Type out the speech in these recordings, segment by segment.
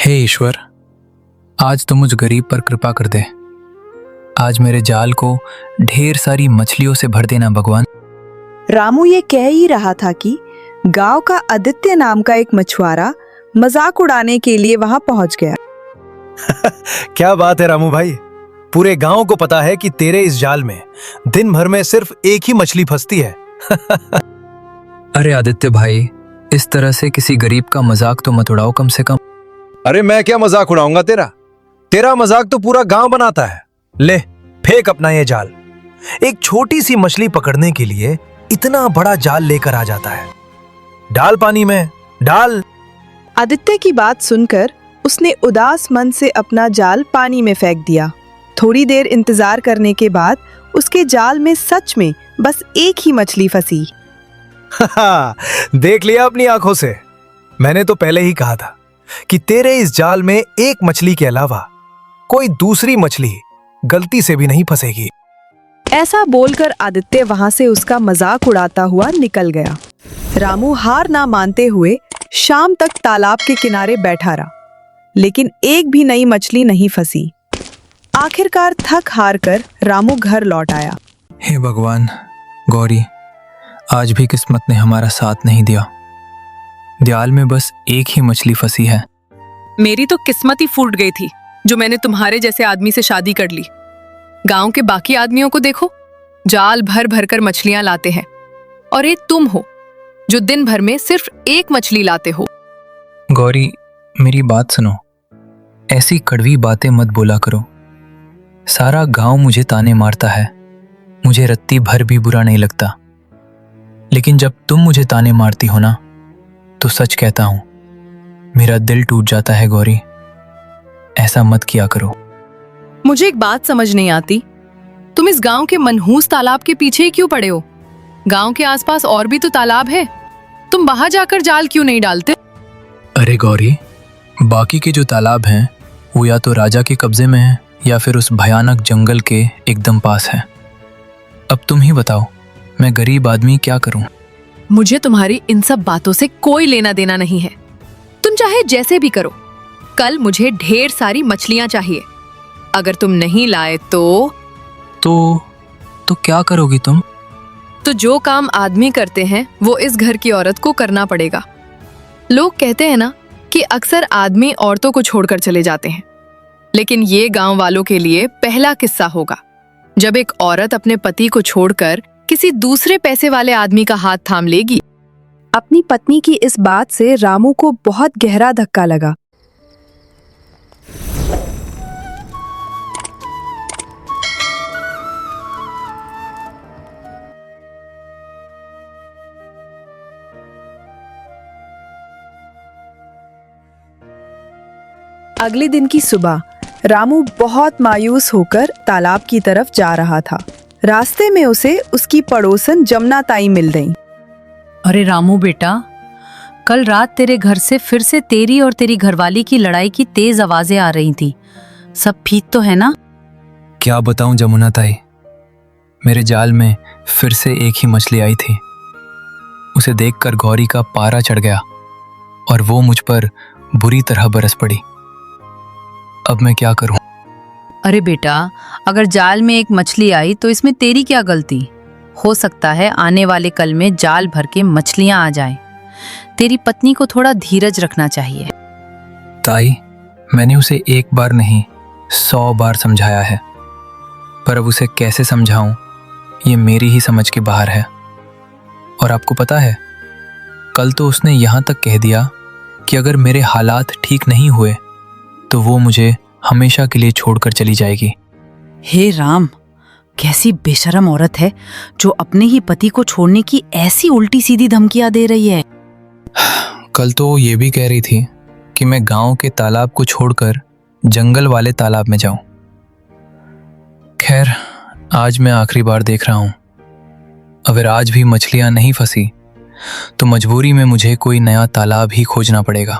हे ईश्वर, आज तो मुझ गरीब पर कृपा कर दे। आज मेरे जाल को ढेर सारी मछलियों से भर देना भगवान। रामू ये कह ही रहा था कि गांव का आदित्य नाम का एक मछुआरा मजाक उड़ाने के लिए वहां पहुंच गया। क्या बात है रामू भाई, पूरे गांव को पता है कि तेरे इस जाल में दिन भर में सिर्फ एक ही मछली फंसती है। अरे आदित्य भाई, इस तरह से किसी गरीब का मजाक तो मत उड़ाओ कम से कम। अरे मैं क्या मजाक उड़ाऊंगा तेरा मजाक तो पूरा गांव बनाता है। ले फेंक अपना ये जाल। एक छोटी सी मछली पकड़ने के लिए इतना बड़ा जाल लेकर आ जाता है। डाल पानी में, डाल। आदित्य की बात सुनकर उसने उदास मन से अपना जाल पानी में फेंक दिया। थोड़ी देर इंतजार करने के बाद उसके जाल में सच में बस एक ही मछली फंसी। देख लिया अपनी आंखों से। मैंने तो पहले ही कहा था कि तेरे इस जाल में एक मछली के अलावा कोई दूसरी मछली गलती से भी नहीं फंसेगी। ऐसा बोलकर आदित्य वहां से उसका मजाक उड़ाता हुआ निकल गया। रामू हार ना मानते हुए शाम तक तालाब के किनारे बैठा रहा, लेकिन एक भी नई मछली नहीं फंसी। आखिरकार थक हार कर रामू घर लौट आया। हे भगवान, गौरी, आज भी किस्मत ने हमारा साथ नहीं दिया। जाल में बस एक ही मछली फंसी है। मेरी तो किस्मत ही फूट गई थी जो मैंने तुम्हारे जैसे आदमी से शादी कर ली। गांव के बाकी आदमियों को देखो, जाल भर भर कर मछलियां लाते हैं, और एक तुम हो जो दिन भर में सिर्फ एक मछली लाते हो। गौरी, मेरी बात सुनो। ऐसी कड़वी बातें मत बोला करो। सारा गांव मुझे ताने मारता है, मुझे रत्ती भर भी बुरा नहीं लगता। लेकिन जब तुम मुझे ताने मारती हो ना, तो सच कहता हूं, मेरा दिल टूट जाता है। गौरी, ऐसा मत किया करो। मुझे एक बात समझ नहीं आती, तुम इस गांव के मनहूस तालाब के पीछे ही क्यों पड़े हो? गांव के आसपास और भी तो तालाब है, तुम वहां जाकर जाल क्यों नहीं डालते? अरे गौरी, बाकी के जो तालाब हैं वो या तो राजा के कब्जे में हैं या फिर उस भयानक जंगल के एकदम पास है। अब तुम ही बताओ, मैं गरीब आदमी क्या करूं? मुझे तुम्हारी इन सब बातों से कोई लेना देना नहीं है। तुम चाहे जैसे भी करो, कल मुझे ढेर सारी मछलियां चाहिए। अगर तुम नहीं लाए तो क्या करोगी तुम? तो जो काम आदमी करते हैं वो इस घर की औरत को करना पड़ेगा। लोग कहते हैं ना कि अक्सर आदमी औरतों को छोड़कर चले जाते हैं, लेकिन ये गांव वालों के लिए पहला किस्सा होगा जब एक औरत अपने पति को छोड़कर किसी दूसरे पैसे वाले आदमी का हाथ थाम लेगी। अपनी पत्नी की इस बात से रामू को बहुत गहरा धक्का लगा। अगले दिन की सुबह रामू बहुत मायूस होकर तालाब की तरफ जा रहा था। रास्ते में उसे उसकी पड़ोसन जमुना ताई मिल गई। अरे रामू बेटा, कल रात तेरे घर से फिर से तेरी और तेरी घरवाली की लड़ाई की तेज आवाजें आ रही थी। सब ठीक तो है ना? क्या बताऊं जमुना ताई, मेरे जाल में फिर से एक ही मछली आई थी। उसे देखकर गौरी का पारा चढ़ गया और वो मुझ पर बुरी तरह बरस पड़ी। अब मैं क्या करूं? अरे बेटा, अगर जाल में एक मछली आई तो इसमें तेरी क्या गलती? हो सकता है आने वाले कल में जाल भर के मछलियां आ जाएं। तेरी पत्नी को थोड़ा धीरज रखना चाहिए। ताई, मैंने उसे एक बार नहीं 100 बार समझाया है, पर अब उसे कैसे समझाऊं ये मेरी ही समझ के बाहर है। और आपको पता है, कल तो उसने यहाँ तक कह दिया कि अगर मेरे हालात ठीक नहीं हुए तो वो मुझे हमेशा के लिए छोड़कर चली जाएगी। हे राम, कैसी बेशरम औरत है जो अपने ही पति को छोड़ने की ऐसी उल्टी सीधी धमकियां दे रही है। कल तो वो ये भी कह रही थी कि मैं गांव के तालाब को छोड़कर जंगल वाले तालाब में जाऊं। खैर, आज मैं आखिरी बार देख रहा हूं। अगर आज भी मछलियां नहीं फंसी तो मजबूरी में मुझे कोई नया तालाब ही खोजना पड़ेगा।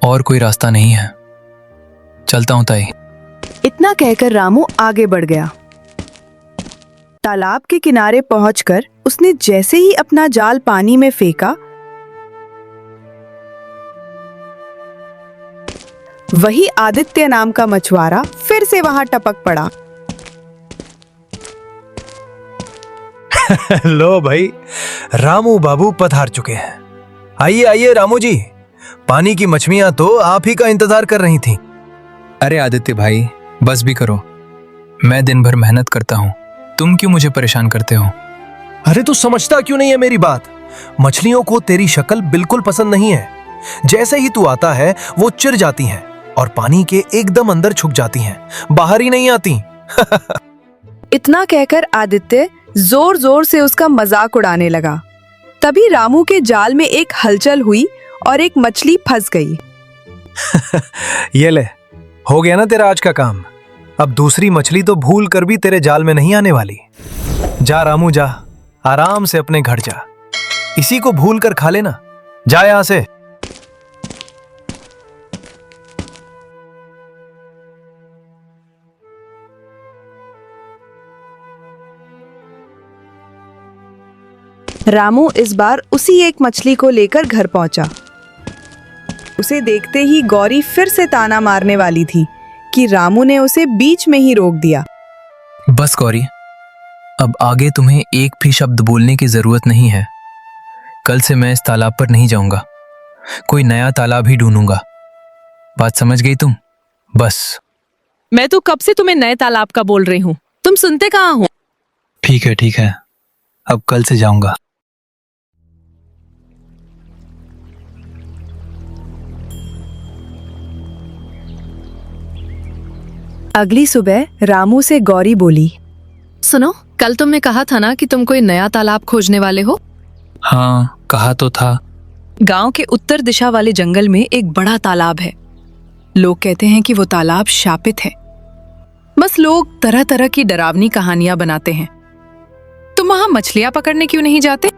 और कोई रास्ता नहीं है। चलता हूं ताई। इतना कहकर रामू आगे बढ़ गया। तालाब के किनारे पहुंचकर उसने जैसे ही अपना जाल पानी में फेंका, वही आदित्य नाम का मछुआरा फिर से वहां टपक पड़ा। लो भाई, रामू बाबू पधार चुके हैं। आइए आइए रामू जी, पानी की मछलियां तो आप ही का इंतजार कर रही थीं। अरे आदित्य भाई, बस भी करो। मैं दिन भर मेहनत करता हूँ, तुम क्यों मुझे परेशान करते हो? अरे तू समझता क्यों नहीं है मेरी बात? मछलियों को तेरी शक्ल बिल्कुल पसंद नहीं है। जैसे ही तू आता है वो चिढ़ जाती हैं और पानी के एकदम अंदर छुप जाती हैं, बाहर ही नहीं आती। इतना कहकर आदित्य जोर जोर से उसका मजाक उड़ाने लगा। तभी रामू के जाल में एक हलचल हुई और एक मछली फंस गई। ये ले, हो गया ना तेरा आज का काम। अब दूसरी मछली तो भूल कर भी तेरे जाल में नहीं आने वाली। जा रामू जा, आराम से अपने घर जा। इसी को भूल कर खा लेना। जा यहां से। रामू इस बार उसी एक मछली को लेकर घर पहुंचा। उसे देखते ही गौरी फिर से ताना मारने वाली थी कि रामू ने उसे बीच में ही रोक दिया। बस गौरी, अब आगे तुम्हें एक भी शब्द बोलने की जरूरत नहीं है। कल से मैं इस तालाब पर नहीं जाऊंगा, कोई नया तालाब ही ढूंढूंगा। बात समझ गई तुम? बस। मैं तो कब से तुम्हें नए तालाब का बोल रही हूँ, तुम सुनते कहाँ हो? ठीक है, अब कल से जाऊंगा। अगली सुबह रामू से गौरी बोली, सुनो, कल तुमने कहा था ना कि तुम कोई नया तालाब खोजने वाले हो? हाँ, कहा तो था। गांव के उत्तर दिशा वाले जंगल में एक बड़ा तालाब है। लोग कहते हैं कि वो तालाब शापित है। बस लोग तरह तरह की डरावनी कहानियां बनाते हैं। तुम वहां मछलियां पकड़ने क्यों नहीं जाते?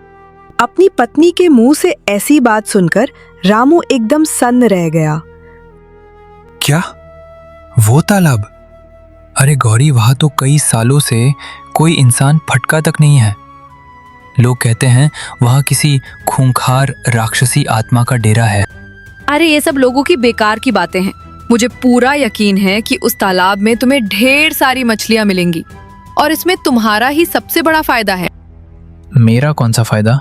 अपनी पत्नी के मुंह से ऐसी बात सुनकर रामू एकदम सन्न रह गया। क्या? वो तालाब? अरे गौरी, वहां तो कई सालों से कोई इंसान फटका तक नहीं है। लोग कहते हैं वहां किसी खूंखार राक्षसी आत्मा का डेरा है। अरे ये सब लोगों की बेकार की बातें हैं। मुझे पूरा यकीन है कि उस तालाब में तुम्हें ढेर सारी मछलियां मिलेंगी और इसमें तुम्हारा ही सबसे बड़ा फायदा है। मेरा कौन सा फायदा?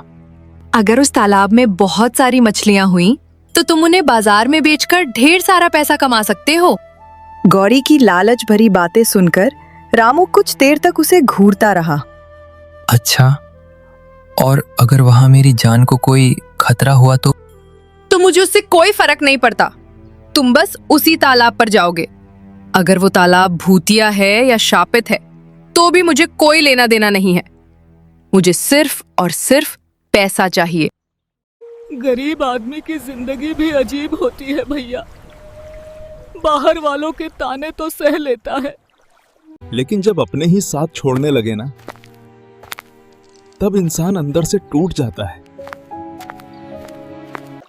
अगर उस तालाब में बहुत सारी मछलियां हुई तो तुम उन्हें बाजार में बेचकर ढेर सारा पैसा कमा सकते हो। गौरी की लालच भरी बातें सुनकर रामू कुछ देर तक उसे घूरता रहा। अच्छा, और अगर वहां मेरी जान को कोई खतरा हुआ तो मुझे उससे कोई फर्क नहीं पड़ता। तुम बस उसी तालाब पर जाओगे। अगर वो तालाब भूतिया है या शापित है तो भी मुझे कोई लेना देना नहीं है। मुझे सिर्फ और सिर्फ पैसा चाहिए। गरीब आदमी की जिंदगी भी अजीब होती है भैया। बाहर वालों के ताने तो सह लेता है, लेकिन जब अपने ही साथ छोड़ने लगे ना, तब इंसान अंदर से टूट जाता है।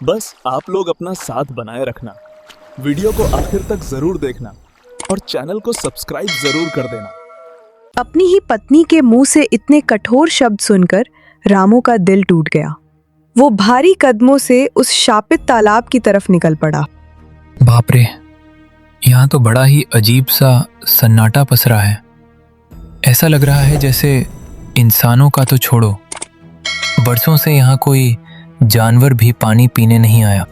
बस आप लोग अपना साथ बनाए रखना, वीडियो को आखिर तक जरूर देखना और चैनल को सब्सक्राइब जरूर कर देना। अपनी ही पत्नी के मुंह से इतने कठोर शब्द सुनकर रामू का दिल टूट गया। वो भारी कदमों से उस शापित तालाब की तरफ निकल पड़ा। बाप रे, यहाँ तो बड़ा ही अजीब सा सन्नाटा पसरा है। ऐसा लग रहा है जैसे इंसानों का तो छोड़ो, बरसों से यहाँ कोई जानवर भी पानी पीने नहीं आया।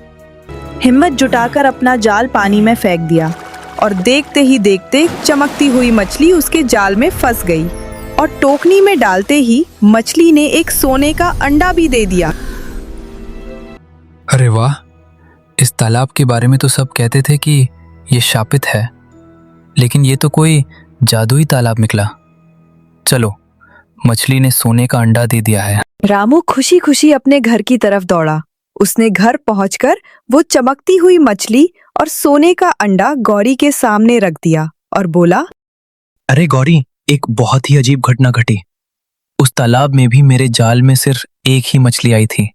हिम्मत जुटाकर अपना जाल पानी में फेंक दिया और देखते ही देखते चमकती हुई मछली उसके जाल में फंस गई और टोकनी में डालते ही मछली ने एक सोने का अंडा भी दे दिया। अरे वाह, इस तालाब के बारे में तो सब कहते थे कि ये शापित है, लेकिन ये तो कोई जादुई तालाब निकला। चलो, मछली ने सोने का अंडा दे दिया है। रामू खुशी खुशी अपने घर की तरफ दौड़ा। उसने घर पहुंचकर वो चमकती हुई मछली और सोने का अंडा गौरी के सामने रख दिया और बोला, अरे गौरी, एक बहुत ही अजीब घटना घटी। उस तालाब में भी मेरे जाल में सिर्फ एक ही मछली आई थी,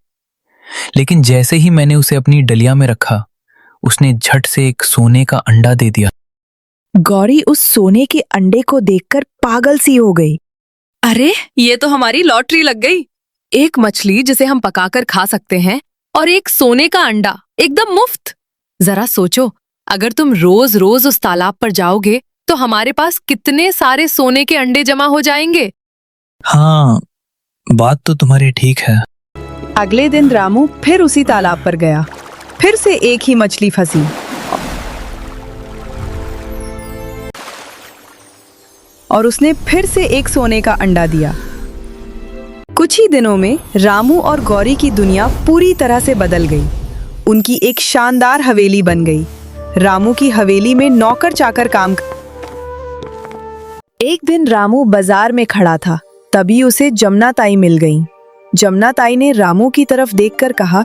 लेकिन जैसे ही मैंने उसे अपनी डलिया में रखा, उसने झट से एक सोने का अंडा दे दिया। गौरी उस सोने के अंडे को देखकर पागल सी हो गई। अरे ये तो हमारी लॉटरी लग गई। एक मछली जिसे हम पकाकर खा सकते हैं और एक सोने का अंडा एकदम मुफ्त। जरा सोचो, अगर तुम रोज रोज उस तालाब पर जाओगे तो हमारे पास कितने सारे सोने के अंडे जमा हो जाएंगे। हाँ, बात तो तुम्हारी ठीक है। अगले दिन रामू फिर उसी तालाब पर गया। फिर से एक ही मछली फंसी और उसने फिर से एक सोने का अंडा दिया। कुछ ही दिनों में रामू और गौरी की दुनिया पूरी तरह से बदल गई। उनकी एक शानदार हवेली बन गई। रामू की हवेली में नौकर चाकर काम एक दिन रामू बाजार में खड़ा था, तभी उसे जमुना ताई मिल गईं। जमुना ताई ने रामू की तरफ देखकर कहा,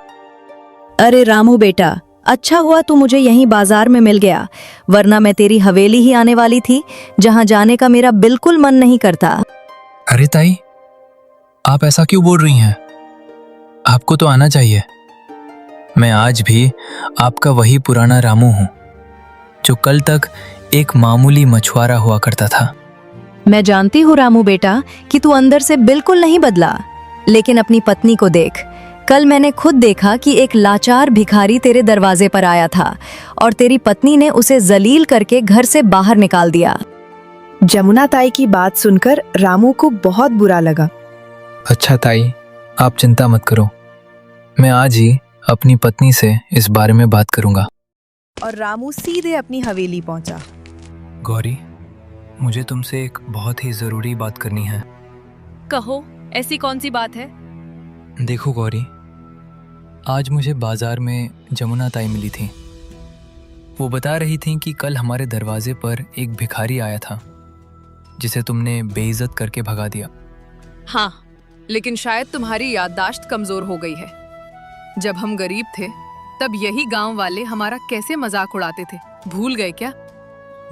अरे रामू बेटा, अच्छा हुआ तू मुझे यहीं बाजार में मिल गया, वरना मैं तेरी हवेली ही आने वाली थी, जहां जाने का मेरा बिल्कुल मन नहीं करता। अरे ताई, आप ऐसा क्यों बोल रही हैं? आपको तो आना चाहिए। मैं आज भी आपका वही पुराना रामू हूँ, जो कल तक एक मामूली मछुआरा हुआ करता था। मैं जानती हूँ रामू बेटा कि तू अंदर से बिल्कुल नहीं बदला, लेकिन अपनी पत्नी को देख। कल मैंने खुद देखा कि एक लाचार भिखारी तेरे दरवाजे पर आया था और तेरी पत्नी ने उसे जलील करके घर से बाहर निकाल दिया। जमुना ताई की बात सुनकर रामू को बहुत बुरा लगा। अच्छा ताई, आप चिंता मत करो, मैं आज ही अपनी पत्नी से इस बारे में बात करूंगा। और रामू सीधे अपनी हवेली पहुंचा। गौरी, मुझे तुमसे एक बहुत ही जरूरी बात करनी है। कहो, ऐसी कौन सी बात है? देखो गौरी, आज मुझे बाजार में जमुना ताई मिली थी। वो बता रही थी कि कल हमारे दरवाजे पर एक भिखारी आया था, जिसे तुमने बेइज्जत करके भगा दिया। हाँ, लेकिन शायद तुम्हारी याददाश्त कमजोर हो गई है। जब हम गरीब थे तब यही गांव वाले हमारा कैसे मजाक उड़ाते थे, भूल गए क्या?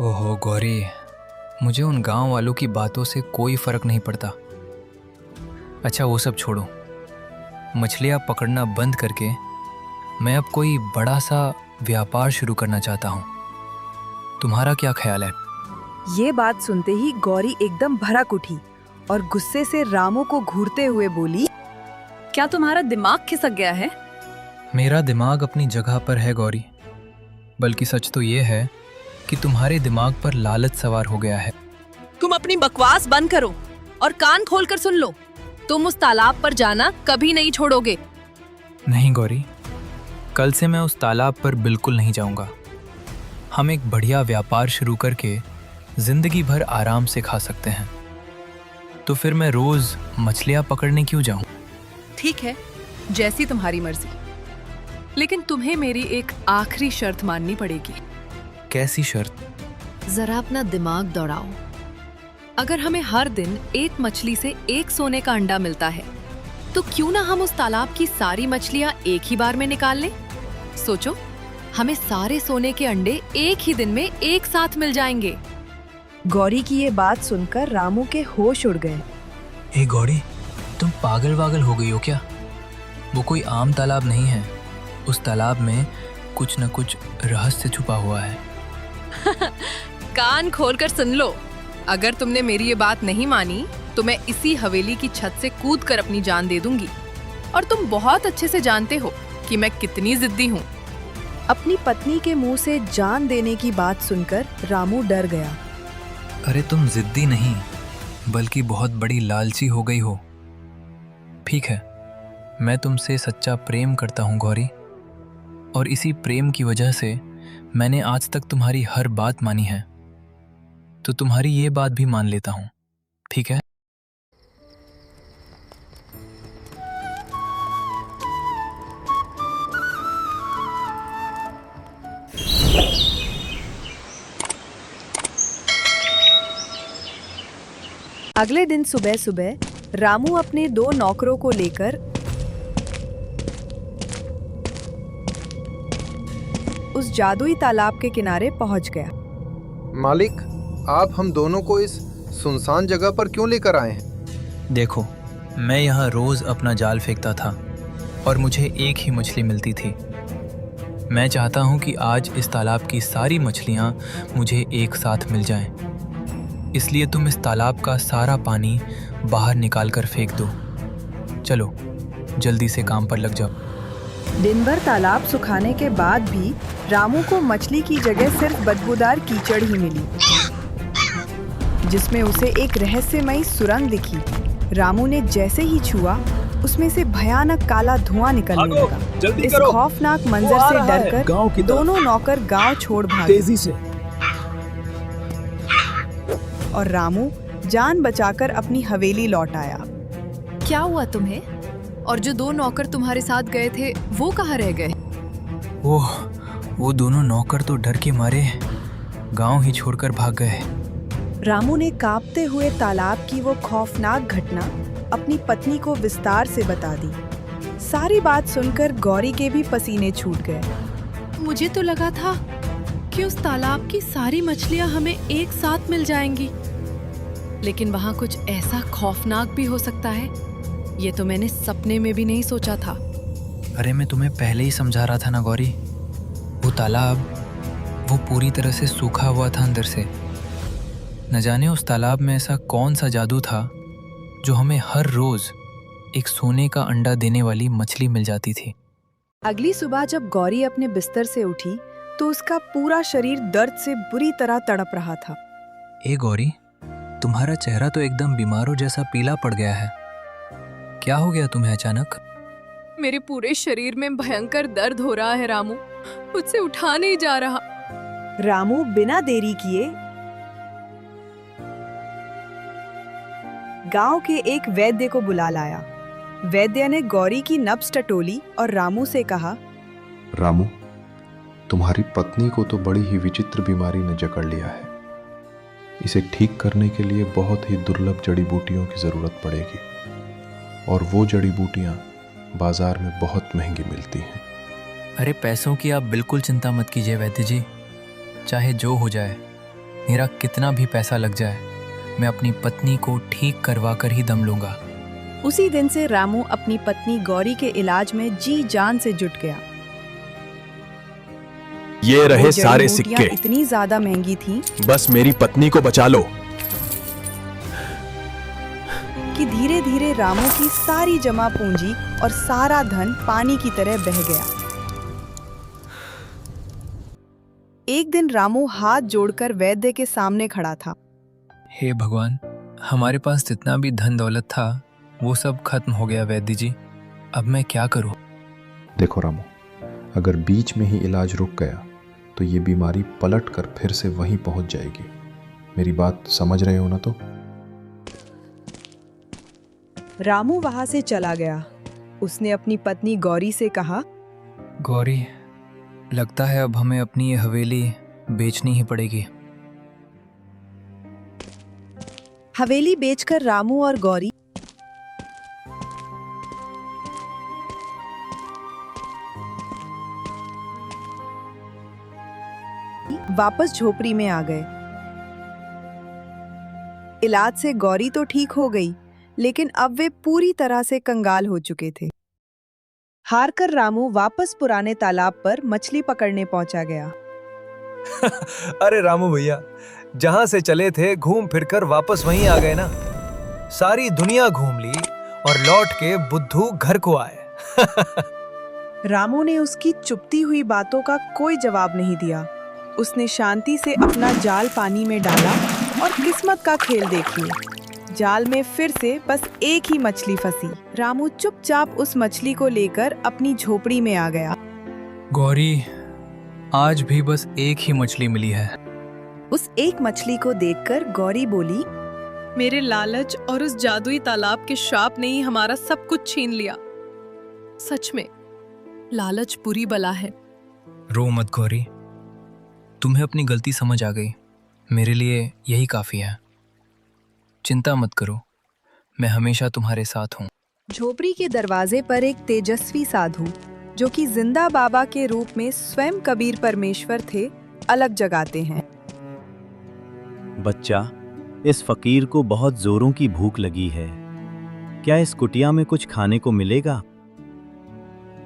ओहो गौरी, मुझे उन गांव वालों की बातों से कोई फर्क नहीं पड़ता। अच्छा वो सब छोड़ो, मछलियाँ पकड़ना बंद करके मैं अब कोई बड़ा सा व्यापार शुरू करना चाहता हूँ। तुम्हारा क्या ख्याल है? ये बात सुनते ही गौरी एकदम भड़क उठी और गुस्से से रामू को घूरते हुए बोली, क्या तुम्हारा दिमाग खिसक गया है? मेरा दिमाग अपनी जगह पर है गौरी, बल्कि सच तो ये है कि तुम्हारे दिमाग पर लालच सवार हो गया है। तुम अपनी बकवास बंद करो और कान खोलकर सुन लो। तुम उस तालाब पर जाना कभी नहीं छोड़ोगे। नहीं गौरी, कल से मैं उस तालाब पर बिल्कुल नहीं जाऊंगा। हम एक बढ़िया व्यापार शुरू करके जिंदगी भर आराम से खा सकते हैं। तो फिर मैं रोज मछलियाँ पकड़ने क्यों जाऊं? ठीक है, जैसी तुम्हारी मर्जी, लेकिन तुम्हें मेरी एक आखिरी शर्त माननी पड़ेगी। कैसी शर्त? जरा अपना दिमाग दौड़ाओ। अगर हमें हर दिन एक मछली से एक सोने का अंडा मिलता है, तो क्यों ना हम उस तालाब की सारी मछलियां एक ही बार में निकाल लें? सोचो, हमें सारे सोने के अंडे एक ही दिन में एक साथ मिल जाएंगे। गौरी की ये बात सुनकर रामू के होश उड़ गए। ए गौरी, तुम पागल वागल हो गई हो क्या? वो कोई आम तालाब नहीं है। उस तालाब में कुछ न कुछ रहस्य छुपा हुआ है। कान खोलकर सुन लो। अगर तुमने मेरी ये बात नहीं मानी तो मैं इसी हवेली की छत से कूदकर अपनी जान दे दूंगी। और तुम बहुत अच्छे से जानते हो कि मैं कितनी जिद्दी हूँ। अपनी पत्नी के मुंह से जान देने की बात सुनकर रामू डर गया। अरे तुम जिद्दी नहीं, बल्कि बहुत बड़ी लालची हो गई हो। ठीक है, मैं तुमसे सच्चा प्रेम करता हूँ गौरी, और इसी प्रेम की वजह से मैंने आज तक तुम्हारी हर बात मानी है। तो तुम्हारी ये बात भी मान लेता हूँ, ठीक है? अगले दिन सुबह सुबह रामू अपने 2 नौकरों को लेकर उस जादुई तालाब के किनारे पहुंच गया। मालिक, आप हम दोनों को इस सुनसान जगह पर क्यों लेकर आए हैं? देखो, मैं यहाँ रोज अपना जाल फेंकता था और मुझे एक ही मछली मिलती थी। मैं चाहता हूँ कि आज इस तालाब की सारी मछलियाँ मुझे एक साथ मिल जाएं। इसलिए तुम इस तालाब का सारा पानी बाहर निकाल कर फेंक दो। चलो, जल्दी से काम पर लग जाओ। दिन भर तालाब सुखाने के बाद भी रामू को मछली की जगह सिर्फ बदबूदार कीचड़ ही मिली, जिसमें उसे एक रहस्यमयी सुरंग दिखी। रामू ने जैसे ही छुआ, उसमें से भयानक काला धुआं निकलने लगा। जल्दी इस करो, खौफनाक मंजर वो आ से रहा है। डरकर गांव की तरफ। दोनों नौकर गांव छोड़ भागे तेजी से। और रामू जान बचाकर अपनी हवेली लौट आया। क्या हुआ तुम्हें? और जो 2 नौकर तुम्हारे साथ गए थे वो कहाँ रह गए? वो दोनों नौकर तो डर के मारे गांव ही छोड़कर भाग गए। रामू ने कांपते हुए तालाब की वो खौफनाक घटना अपनी पत्नी को विस्तार से बता दी। सारी बात सुनकर गौरी के भी पसीने छूट गए। मुझे तो लगा था कि उस तालाब की सारी मछलियां हमें एक साथ मिल जाएंगी, लेकिन वहां कुछ ऐसा खौफनाक भी हो सकता है, ये तो मैंने सपने में भी नहीं सोचा था। अरे मैं तुम्हें पहले ही समझा रहा था ना गौरी, वो तालाब वो पूरी तरह से सूखा हुआ था अंदर से। न जाने उस तालाब में ऐसा कौन सा जादू था जो हमें हर रोज एक सोने का अंडा देने वाली मछली मिल जाती थी। अगली सुबह जब गौरी अपने बिस्तर से उठी तो उसका पूरा शरीर दर्द से बुरी तरह तड़प रहा था। ए गौरी, तुम्हारा चेहरा तो एकदम बीमारों जैसा पीला पड़ गया है। क्या हो गया तुम्हें अचानक? मेरे पूरे शरीर में भयंकर दर्द हो रहा है रामू, मुझसे उठा नहीं जा रहा। रामू बिना देरी किए गांव के एक वैद्य को बुला लाया। वैद्य ने गौरी की नब्ज टटोली और रामू से कहा, रामू, तुम्हारी पत्नी को तो बड़ी ही विचित्र बीमारी ने जकड़ लिया है। इसे ठीक करने के लिए बहुत ही दुर्लभ जड़ी बूटियों की जरूरत पड़ेगी, और वो जड़ी बूटियां बाजार में बहुत महंगी मिलती हैं। अरे पैसों की आप बिल्कुल चिंता मत कीजिए वैद्य जी, चाहे जो हो जाए, मेरा कितना भी पैसा लग जाए, मैं अपनी पत्नी को ठीक करवा कर ही दम लूंगा। उसी दिन से रामू अपनी पत्नी गौरी के इलाज में जी जान से जुट गया। ये रहे वो सारे जड़ी-बूटियां सिक्के, इतनी ज्यादा महंगी थीं बस मेरी पत्नी को बचा लो। कि धीरे धीरे रामू की सारी जमा पूंजी और सारा धन पानी की तरह बह गया। एक दिन रामू हाथ जोड़कर वैद्य के सामने खड़ा था। हे भगवान, हमारे पास जितना भी धन दौलत था वो सब खत्म हो गया वैद्य जी, अब मैं क्या करूं? देखो रामू, अगर बीच में ही इलाज रुक गया तो ये बीमारी पलट कर फिर से वहीं पहुंच जाएगी। मेरी बात समझ रहे हो ना? तो रामू वहां से चला गया। उसने अपनी पत्नी गौरी से कहा, गौरी, लगता है अब हमें अपनी ये हवेली बेचनी ही पड़ेगी। हवेली बेचकर रामू और गौरी वापस झोपड़ी में आ गए। इलाज से गौरी तो ठीक हो गई, लेकिन अब वे पूरी तरह से कंगाल हो चुके थे। हारकर रामू वापस पुराने तालाब पर मछली पकड़ने पहुंचा गया। अरे रामू भैया, जहां से चले थे घूम फिरकर वापस वहीं आ गए ना। सारी दुनिया घूम ली और लौट के बुद्धू घर को आए। रामू ने उसकी चुपती हुई बातों का कोई जवाब नहीं दिया। उसने शांति से अपना जाल पानी में डाला और किस्मत का खेल देखिए, जाल में फिर से बस एक ही मछली फंसी। रामू चुपचाप उस मछली को लेकर अपनी झोपड़ी में आ गया। गौरी, आज भी बस एक ही मछली मिली है। उस एक मछली को देखकर गौरी बोली, मेरे लालच और उस जादुई तालाब के श्राप ने ही हमारा सब कुछ छीन लिया। सच में लालच बुरी बला है। रो मत गौरी, तुम्हें अपनी गलती समझ आ गई, मेरे लिए यही काफी है। चिंता मत करो, मैं हमेशा तुम्हारे साथ हूँ। झोपड़ी के दरवाजे पर एक तेजस्वी साधु, जो कि जिंदा बाबा के रूप में स्वयं कबीर परमेश्वर थे, अलग जगाते हैं। बच्चा, इस फकीर को बहुत जोरों की भूख लगी है। क्या इस कुटिया में कुछ खाने को मिलेगा?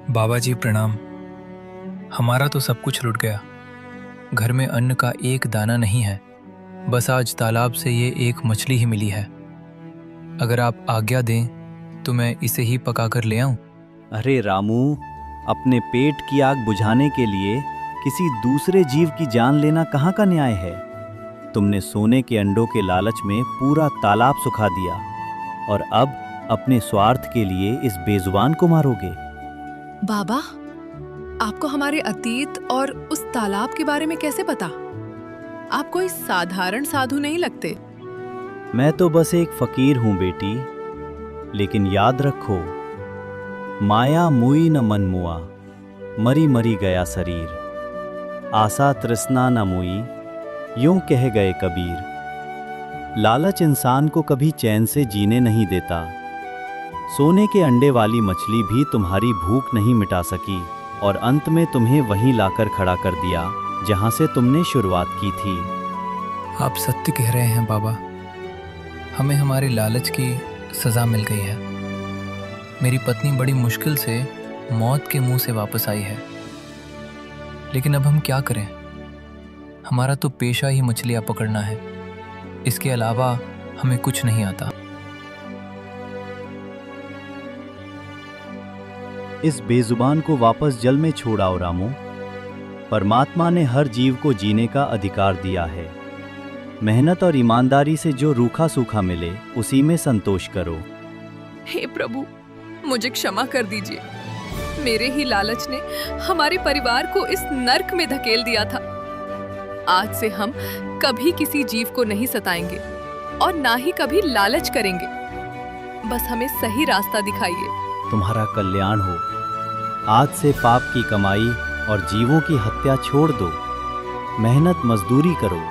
बाबा जी प्रणाम। हमारा तो सब कुछ लुट गया, घर में अन्न का एक दाना नहीं है, बस आज तालाब से ये एक मछली ही मिली है। अगर आप आज्ञा दें तो मैं इसे ही पकाकर ले आऊं। अरे रामू, अपने पेट की आग बुझाने के लिए किसी दूसरे जीव की जान लेना कहाँ का न्याय है? तुमने सोने के अंडों के लालच में पूरा तालाब सुखा दिया और अब अपने स्वार्थ के लिए इस बेजुबान को मारोगे। बाबा, आपको हमारे अतीत और उस तालाब के बारे में कैसे पता? आप कोई साधारण साधु नहीं लगते। मैं तो बस एक फकीर हूं बेटी, लेकिन याद रखो, माया मुई न मन मुआ, मरी मरी गया शरीर, आशा तृष्णा न मुई, यूं कह गए कबीर। लालच इंसान को कभी चैन से जीने नहीं देता। सोने के अंडे वाली मछली भी तुम्हारी भूख नहीं मिटा सकी और अंत में तुम्हें वहीं लाकर खड़ा कर दिया जहां से तुमने शुरुआत की थी। आप सत्य कह रहे हैं बाबा। हमें हमारे लालच की सज़ा मिल गई है। मेरी पत्नी बड़ी मुश्किल से मौत के मुंह से वापस आई है, लेकिन अब हम क्या करें? हमारा तो पेशा ही मछलियाँ पकड़ना है। इसके अलावा हमें कुछ नहीं आता। इस बेजुबान को वापस जल में छोड़ आओ रामू। परमात्मा ने हर जीव को जीने का अधिकार दिया है। मेहनत और ईमानदारी से जो रूखा सूखा मिले उसी में संतोष करो। हे प्रभु, मुझे क्षमा कर दीजिए। मेरे ही लालच ने हमारे परिवार को इस नर्क में धकेल दिया था। आज से हम कभी किसी जीव को नहीं सताएंगे और ना ही कभी लालच करेंगे। बस हमें सही रास्ता दिखाइए। तुम्हारा कल्याण हो। आज से पाप की कमाई और जीवों की हत्या छोड़ दो। मेहनत मजदूरी करो,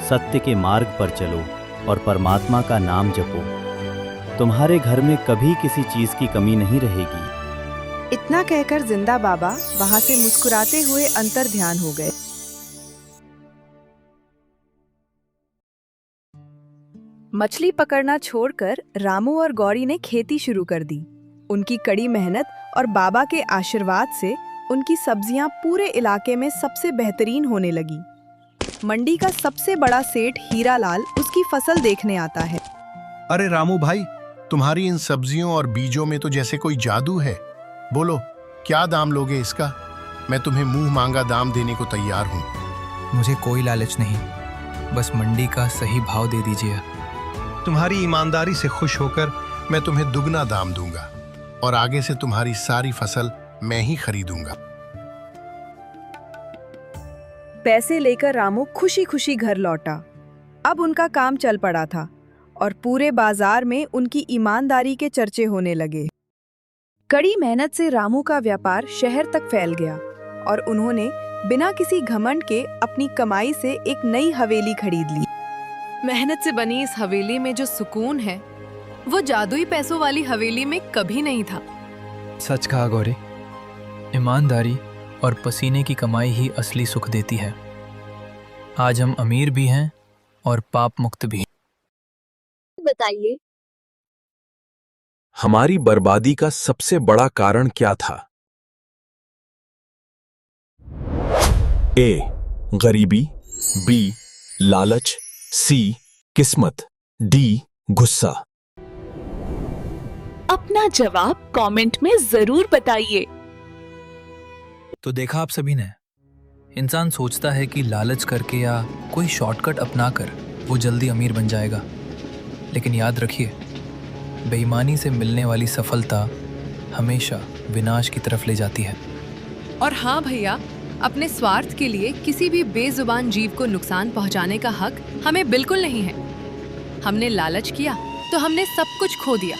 सत्य के मार्ग पर चलो और परमात्मा का नाम जपो। तुम्हारे घर में कभी किसी चीज की कमी नहीं रहेगी। इतना कहकर जिंदा बाबा वहां से मुस्कुराते हुए अंतर ध्यान हो गए। मछली पकड़ना छोड़कर रामू और गौरी ने खेती शुरू कर दी। उनकी कड़ी मेहनत और बाबा के आशीर्वाद से उनकी सब्जियां पूरे इलाके में सबसे बेहतरीन होने लगी। मंडी का सबसे बड़ा सेठ हीरालाल उसकी फसल देखने आता है। अरे रामू भाई, तुम्हारी इन सब्जियों और बीजों में तो जैसे कोई जादू है। बोलो, क्या दाम लोगे इसका? मैं तुम्हें मुंह मांगा दाम देने को तैयार हूँ। मुझे कोई लालच नहीं, बस मंडी का सही भाव दे दीजिए। तुम्हारी ईमानदारी से खुश होकर मैं तुम्हें दुगना दाम दूंगा और आगे से तुम्हारी सारी फसल मैं ही खरीदूंगा। पैसे लेकर रामू खुशी खुशी घर लौटा। अब उनका काम चल पड़ा था और पूरे बाजार में उनकी ईमानदारी के चर्चे होने लगे। कड़ी मेहनत से रामू का व्यापार शहर तक फैल गया और उन्होंने बिना किसी घमंड के अपनी कमाई से एक नई हवेली खरीद ली। मेहनत से बनी इस हवेली में जो सुकून है, वो जादुई पैसों वाली हवेली में कभी नहीं था। सच कहा गौरी, ईमानदारी और पसीने की कमाई ही असली सुख देती है। आज हम अमीर भी हैं और पाप मुक्त भी। बताइए, हमारी बर्बादी का सबसे बड़ा कारण क्या था? ए, गरीबी, बी, लालच, सी, किस्मत, डी, गुस्सा। अपना जवाब कमेंट में जरूर बताइए। तो देखा आप सभी ने, इंसान सोचता है कि लालच करके या कोई शॉर्टकट अपनाकर वो जल्दी अमीर बन जाएगा, लेकिन याद रखिए, बेईमानी से मिलने वाली सफलता हमेशा विनाश की तरफ ले जाती है। और हाँ भैया, अपने स्वार्थ के लिए किसी भी बेजुबान जीव को नुकसान पहुंचाने का हक हमें बिल्कुल नहीं है। हमने लालच किया तो हमने सब कुछ खो दिया,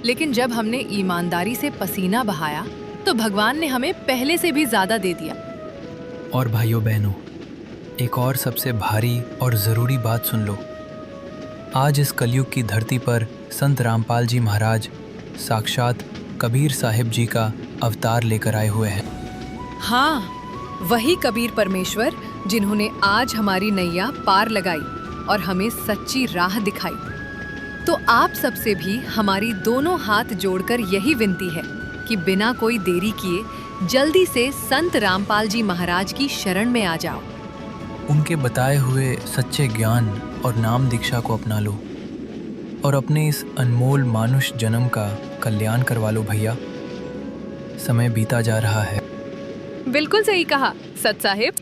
लेकिन जब हमने ईमानदारी से पसीना बहाया तो भगवान ने हमें पहले से भी ज्यादा दे दिया। और भाइयों बहनों, एक और सबसे भारी और ज़रूरी बात सुन लो। आज इस कलयुग की धरती पर संत रामपाल जी महाराज साक्षात कबीर साहिब जी का अवतार लेकर आए हुए हैं। हाँ, वही कबीर परमेश्वर जिन्होंने आज हमारी नैया पार लगाई और हमें सच्ची राह दिखाई। तो आप सबसे भी हमारी दोनों हाथ जोड़कर यही विनती है कि बिना कोई देरी किए जल्दी से संत रामपाल जी महाराज की शरण में आ जाओ। उनके बताए हुए सच्चे ज्ञान और नाम दीक्षा को अपना लो और अपने इस अनमोल मानुष जन्म का कल्याण करवा लो भैया। समय बीता जा रहा है। बिल्कुल सही कहा सत साहिब।